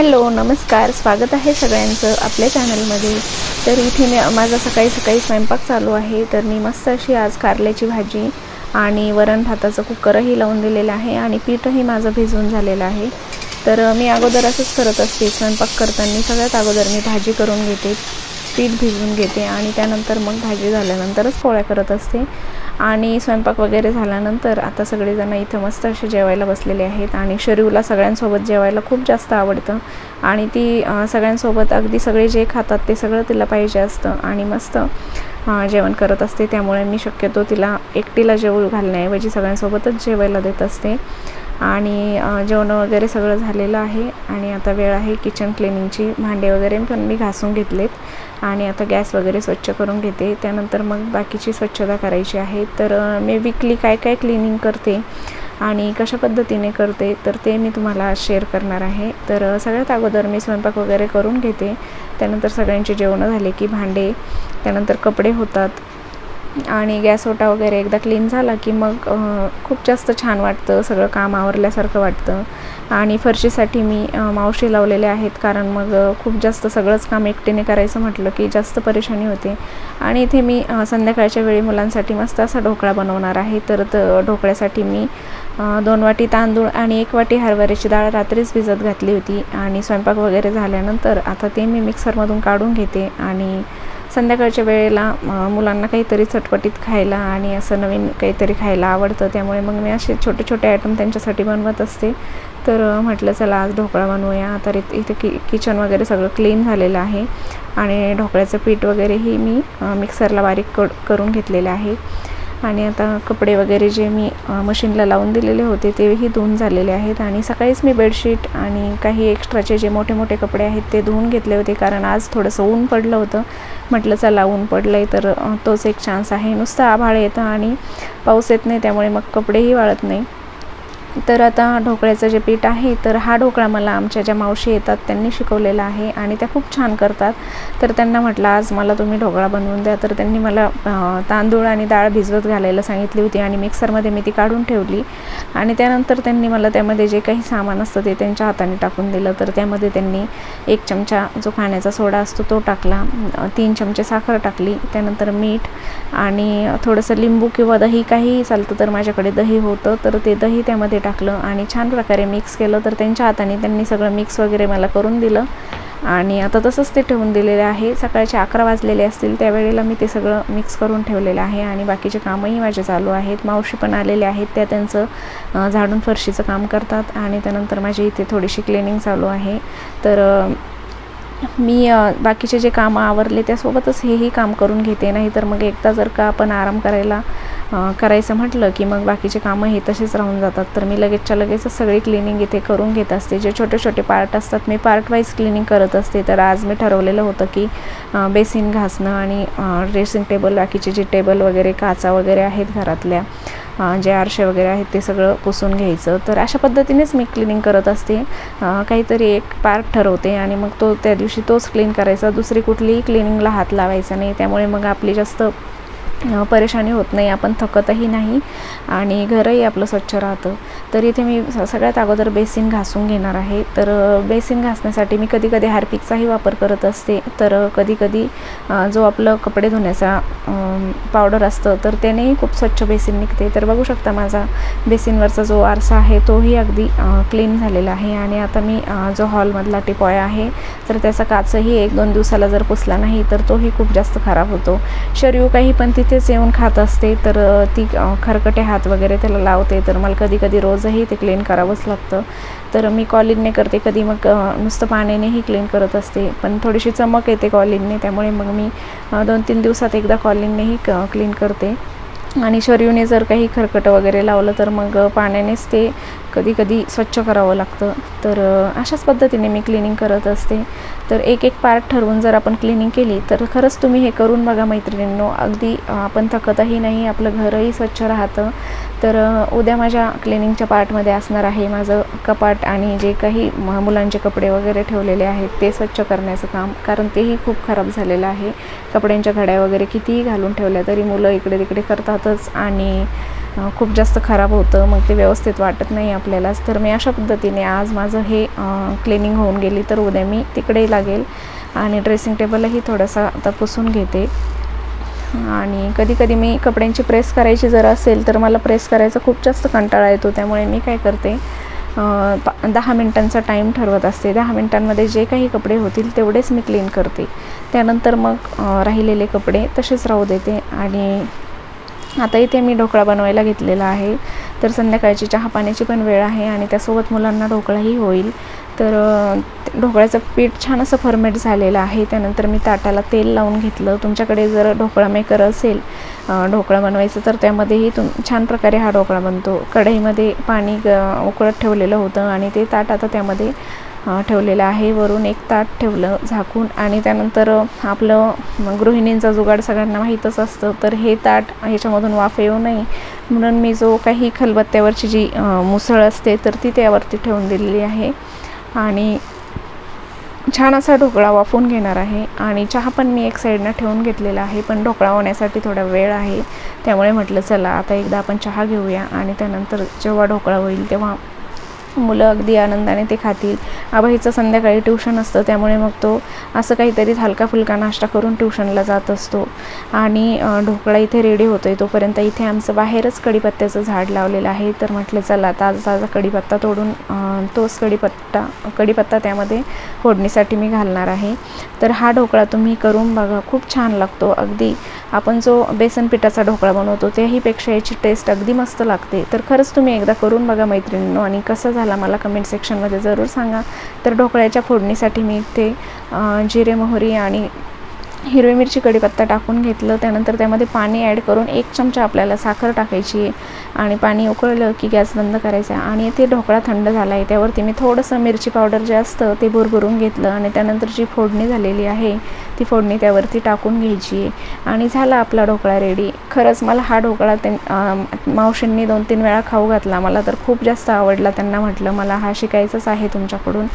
Hello नमस्कार, स्वागत आहे सगळ्यांचं आपल्या चॅनलमध्ये। तर इथे माझा सकाळी स्वयंपाक चालू आहे। तर मी मस्त अशी आज कारल्याची भाजी आणि वरण भाताचं कुकरही लावून दिलेलं आहे आणि पीठही माझं भिजवून झालेलं आहे। तर मी अगोदर असंच करत असते, स्वयंपाक करताना सगळ्यात अगोदर मी भाजी करून घेते, पीठ भिजवून घेते आणि त्यानंतर मग भाजी झाल्यानंतरच पोळ्या करत असते। आणि स्वयंपाक वगैरे झाल्यानंतर आता सगळेजण इथं मस्त असे जेवायला बसलेले आहेत आणि शरीवला सगळ्यांसोबत जेवायला खूप जास्त आवडतं आणि ती सगळ्यांसोबत अगदी सगळे जे खातात ते सगळं तिला पाहिजे असतं आणि मस्त जेवण करत असते। त्यामुळे मी शक्यतो तिला एकटीला जेवू घालण्याऐवजी सगळ्यांसोबतच जेवायला देत असते। आणि जेवण वगैरे सगळं झालेलं आहे आणि आता वेळ आहे किचन क्लिनिंगची। भांडे वगैरे पण मी घासून घेतलेत आणि आता गॅस वगैरे स्वच्छ करून घेते, त्यानंतर मग बाकीची स्वच्छता करायची आहे। तर मी वीकली काय क्लिनिंग करते आणि कशा पद्धतीने करते तर ते मी तुम्हाला शेअर करणार आहे। तर सगळ्यात अगोदर मी स्वयंपाक वगैरे करून घेते, त्यानंतर सगळ्यांची जेवणं झाले की भांडे, त्यानंतर कपडे होतात आणि गॅस ओटा वगैरे एकदा क्लीन झाला की मग खूप जास्त छान वाटतं, सगळं काम आवरल्यासारखं वाटतं। आणि फरशीसाठी मी मावशी लावलेले आहेत, कारण मग खूप जास्त सगळंच काम एकटीने करायचं म्हटलं की जास्त परेशानी होते। आणि इथे मी संध्याकाळच्या वेळी मुलांसाठी मस्त असा ढोकळा बनवणार आहे। तर ढोकळ्यासाठी मी 2 वाटी तांदूळ आणि 1 वाटी हरभऱ्याची डाळ रात्रीच भिजत घातली होती आणि स्वयंपाक वगैरे झाल्यानंतर आता ते मी मिक्सरमधून काढून घेते। आणि संध्याकाळच्या वेळेला मुलांना काहीतरी चटपटीत खायला आणि असं नवीन काहीतरी खायला आवडतं, त्यामुळे मग मी असे छोटे छोटे आयटम त्यांच्यासाठी बनवत असते। तर म्हटलं चला आज ढोकळा बनवूया। तर इथे किचन वगैरे सगळं क्लीन झालेलं आहे आणि ढोकळ्याचं पीठ वगैरेही मी मिक्सरला बारीक करून घेतलेलं आहे। आणि आता कपडे वगैरे जे मी मशीनला लावून दिलेले होते तेही धुवून झालेले आहेत आणि सकाळीच मी बेडशीट आणि काही एक्स्ट्राचे जे मोठे मोठे कपडे आहेत ते धुवून घेतले होते, कारण आज थोडंसं ऊन पडलं होतं। म्हटलं चला ऊन पडलं आहे तर तोच एक चान्स आहे, नुसतं आभाळ येतं आणि पाऊस येत नाही, त्यामुळे मग कपडेही वाळत नाही। तर आता ढोकळ्याचं जे पीठ आहे तर हा ढोकळा मला आमच्या ज्या मावशी येतात त्यांनी शिकवलेला आहे आणि त्या खूप छान करतात। तर त्यांना म्हटलं आज मला तुम्ही ढोकळा बनवून द्या। तर त्यांनी मला तांदूळ आणि डाळ भिजवत घालायला सांगितली होती आणि मिक्सरमध्ये मी ती काढून ठेवली आणि त्यानंतर त्यांनी मला त्यामध्ये जे काही सामान असतं ते त्यांच्या हाताने टाकून दिलं। तर त्यामध्ये त्यांनी 1 चमचा जो खाण्याचा सोडा असतो तो टाकला, 3 चमचे साखर टाकली, त्यानंतर मीठ आणि थोडंसं लिंबू किंवा दही काहीही चालतं, तर माझ्याकडे दही होतं तर ते दही त्यामध्ये टाकलं आणि छान प्रकारे मिक्स केलं। तर त्यांच्या हाताने त्यांनी सगळं मिक्स वगैरे मला करून दिलं आणि आता तसंच ते ठेवून दिलेले आहे। सकाळचे 11 वाजलेले असतील त्यावेळेला मी ते सगळं मिक्स करून ठेवलेलं आहे आणि बाकीचे कामही माझे चालू आहेत। मावशी पण आलेले आहेत, त्या त्यांचं झाडून फरशीचं काम करतात आणि त्यानंतर माझी इथे थोडीशी क्लिनिंग चालू आहे। तर मी बाकीचे जे कामं आवरले त्यासोबतच हेही काम करून घेते, नाही तर मग एकदा जर का आपण आराम करायचं म्हटलं की मग बाकीचे कामं हे तसेच राहून जातात। तर मी लगेचच्या लगेचच सगळी क्लिनिंग इथे करून घेत असते। जे छोटे छोटे पार्ट असतात मी पार्ट वाईज क्लिनिंग करत असते। तर आज मी ठरवलेलं होतं की बेसिन घासणं आणि ड्रेसिंग टेबल, बाकीचे जे टेबल वगैरे काचा वगैरे आहेत घरातल्या, जे आरसे वगैरे आहेत ते सगळं पुसून घ्यायचं। तर अशा पद्धतीनेच मी क्लिनिंग करत असते, काहीतरी एक पार्ट ठरवते आणि मग त्या दिवशी तोच क्लीन करायचा, दुसरी कुठलीही क्लिनिंगला हात लावायचा नाही। त्यामुळे मग आपली जास्त परेशानी होत नाही, आपण थकतही नाही आणि घरही आपलं स्वच्छ राहतं। तर इथे मी सगळ्यात अगोदर बेसिन घासून घेणार आहे। तर बेसिन घासण्यासाठी मी कधी कधी हार्पिकचाही वापर करत असते, तर कधी कधी जो आपलं कपडे धुण्याचा पावडर असतं तर त्यानेही खूप स्वच्छ बेसिन निघते। तर बघू शकता माझा बेसिनवरचा जो आरसा आहे तोही अगदी क्लीन झालेला आहे। आणि आता मी जो हॉलमधला टिपॉय आहे तर त्याचा काचही 1-2 दिवसाला जर पुसला नाही तर तोही खूप जास्त खराब होतो। शरीव काही पण तिथेच येऊन खात असते, तर ती खरकटे हात वगैरे त्याला लावते, तर मला कधी कधी रोजही ते क्लीन करावंच लागतं। तर मी कॉलिनने करते, कधी मग नुसतं पाण्यानेही क्लीन करत असते, पण थोडीशी चमक येते कॉलिनने, त्यामुळे मग मी 2-3 दिवसात एकदा कॉलिननेही क्लीन करते। आणि शरीवने जर काही खरकटं वगैरे लावलं तर मग पाण्यानेच ते कधी कधी स्वच्छ करावं लागतं। तर अशाच पद्धतीने मी क्लिनिंग करत असते। तर एक पार्ट ठरवून जर आपण क्लिनिंग केली तर खरंच तुम्ही हे करून बघा मैत्रिणींनो, अगदी आपण थकतही नाही, आपलं घरही स्वच्छ राहतं। तर उद्या माझ्या क्लिनिंगच्या पार्टमध्ये असणार आहे माझं कपाट आणि जे काही मुलांचे कपडे वगैरे ठेवलेले आहेत ते स्वच्छ करण्याचं काम, कारण तेही खूप खराब झालेलं आहे। कपड्यांच्या घड्या वगैरे कितीही घालून ठेवल्या तरी मुलं इकडे तिकडे करतातच आणि खूप जास्त खराब होतं, मग ते व्यवस्थित वाटत नाही आपल्यालाच. तर मी अशा पद्धतीने आज माझं हे क्लिनिंग होऊन गेली, तर उद्या मी तिकडे लागेल आणि ड्रेसिंग टेबलही थोडासा आता पुसून घेते. आणि कधी कधी मी कपड्यांची प्रेस करायची जर असेल तर मला प्रेस करायचा खूप जास्त कंटाळा येतो, त्यामुळे मी काय करते 10 मिनिटांचा टाईम ठरवत असते. 10 मिनिटांमध्ये जे काही कपडे होतील तेवढेच मी क्लीन करते, त्यानंतर मग राहिलेले कपडे तसेच राहू देते. आणि आता इथे मी ढोकळा बनवायला घेतलेला आहे, तर संध्याकाळची चहा पाण्याची पण वेळ आहे आणि त्यासोबत मुलांना ढोकळाही होईल. तर ढोकळ्याचं पीठ छान असं फर्मेट झालेलं आहे. त्यानंतर मी ताटाला तेल लावून घेतलं. तुमच्याकडे जर ढोकळा मेकर असेल ढोकळा बनवायचं तर त्यामध्येही छान प्रकारे हा ढोकळा बनतो. कढईमध्ये पाणी उकळत ठेवलेलं होतं आणि ते ताट आता त्यामध्ये ठेवलेलं आहे. वरून एक ताट ठेवलं झाकून आणि त्यानंतर आपलं गृहिणींचा जुगाड सगळ्यांना माहीतच असतं, तर हे ताट ह्याच्यामधून वाफ येऊ नये म्हणून मी जो काही खलबत्त्यावरची जी मुसळ असते तर ती त्यावरती ठेवून दिलेली आहे. आणि छान असा ढोकळा वाफवून घेणार आहे. आणि चहा पण मी एक साईडनं ठेवून घेतलेला आहे, पण ढोकळा होण्यासाठी थोडा वेळ आहे, त्यामुळे म्हटलं चला आता एकदा आपण चहा घेऊया आणि त्यानंतर जेव्हा ढोकळा होईल तेव्हा मुलं अगदी आनंदाने ते खातील. आबाईचं संध्याकाळी ट्यूशन असतं, त्यामुळे मग तो असं काहीतरी हलका फुलका नाश्ता करून ट्यूशनला जात असतो. आणि ढोकळा इथे रेडी होतो आहे तोपर्यंत इथे आमचं बाहेरच कढीपत्त्याचं झाड लावलेलं आहे, तर म्हटलं चला ताजा कढीपत्ता तोडून तोच कढीपत्ता त्यामध्ये फोडणीसाठी मी घालणार आहे. तर हा ढोकळा तुम्ही करून बघा, खूप छान लागतो. अगदी आपण जो बेसन पिठाचा ढोकळा बनवतो त्याहीपेक्षा याची टेस्ट अगदी मस्त लागते. तर खरंच तुम्ही एकदा करून बघा मैत्रिणींनो, आणि कसं झाला मला कमेंट सेक्शनमध्ये ज़रूर सांगा. तर ढोकळ्याच्या फोडणीसाठी मी इथे जिरे मोहरी आणि हिरवी मिरची कढीपत्ता टाकून घेतलं. त्यानंतर त्यामध्ये पाणी ॲड करून 1 चमचा आपल्याला साखर टाकायची आहे आणि पाणी उकळलं की गॅस बंद करायचा. आणि इथे ढोकळा थंड झाला आहे, त्यावरती मी थोडंसं मिरची पावडर जे असतं ते भुरभरून घेतलं आणि त्यानंतर जी फोडणी झालेली आहे ती फोडणी त्यावरती टाकून घ्यायची आहे आणि झाला आपला ढोकळा रेडी. खरंच मला हा ढोकळा मावशींनी 2-3 वेळा खाऊ घातला, मला तर खूप जास्त आवडला. त्यांना म्हटलं मला हा शिकायचाच आहे तुमच्याकडून,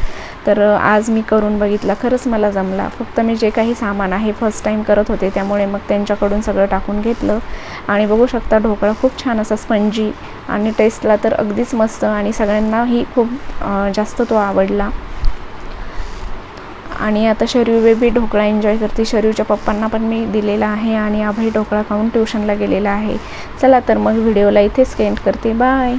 तर आज मी करून बघितला. खरंच मला जमला. फक्त मी जे काही सामान आहे फर्स्ट टाईम करत होते, त्यामुळे मग त्यांच्याकडून सगळं टाकून घेतलं. आणि बघू शकता ढोकळा खूप छान असा स्पंजी आणि टेस्टला तर अगदीच मस्त आणि सगळ्यांनाही खूप जास्त तो आवडला. आणि आता शरीव बेबी ढोकळा एन्जॉय करते. शरीवच्या पप्पांना पण मी दिलेला आहे आणि अभय ढोकळा खाऊन ट्यूशनला गेलेला आहे. चला तर मग व्हिडिओला इथेच एंड करते. बाय.